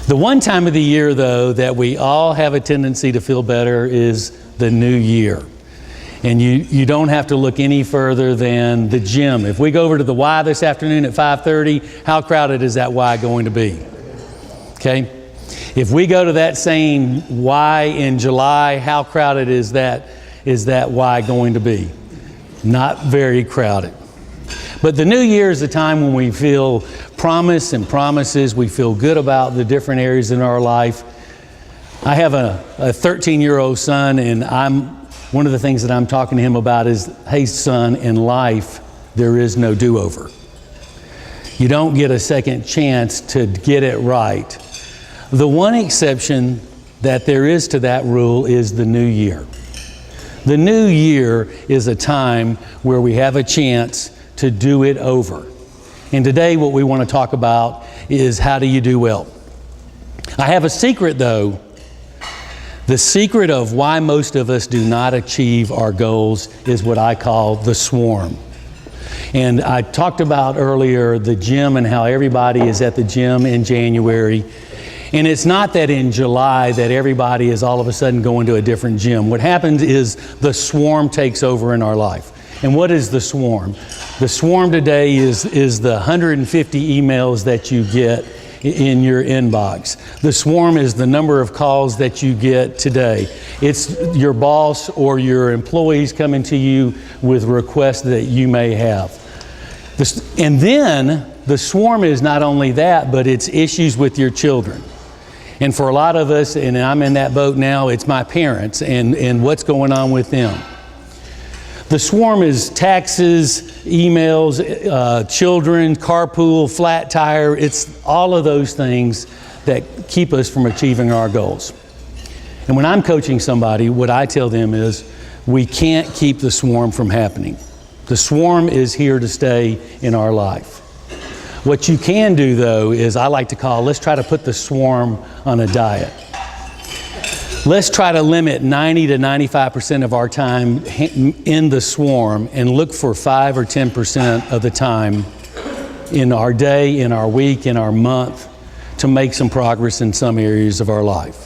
The one time of the year, though, that we all have a tendency to feel better is the new year. And you don't have to look any further than the gym. If we go over to the Y this afternoon at 5:30, how crowded is that Y going to be? Okay? If we go to that same Y in July, how crowded is that Y going to be? Not very crowded. But the new year is a time when we feel promise and promises. We feel good about the different areas in our life. I have a 13-year-old son, and one of the things that I'm talking to him about is, hey son, in life, there is no do-over. You don't get a second chance to get it right. The one exception that there is to that rule is the new year. The new year is a time where we have a chance to do it over. And today what we want to talk about is, how do you do well? I have a secret though. The secret of why most of us do not achieve our goals is what I call the swarm. And I talked about earlier the gym and how everybody is at the gym in January. And it's not that in July that everybody is all of a sudden going to a different gym. What happens is the swarm takes over in our life. And what is the swarm? The swarm today is the 150 emails that you get in your inbox. The swarm is the number of calls that you get today. It's your boss or your employees coming to you with requests that you may have. And then the swarm is not only that, but it's issues with your children. And for a lot of us, and I'm in that boat now, it's my parents and what's going on with them. The swarm is taxes, emails, children, carpool, flat tire. It's all of those things that keep us from achieving our goals. And when I'm coaching somebody, what I tell them is, we can't keep the swarm from happening. The swarm is here to stay in our life. What you can do, though, is I like to call, let's try to put the swarm on a diet. Let's try to limit 90 to 95% of our time in the swarm and look for 5 or 10% of the time in our day, in our week, in our month to make some progress in some areas of our life.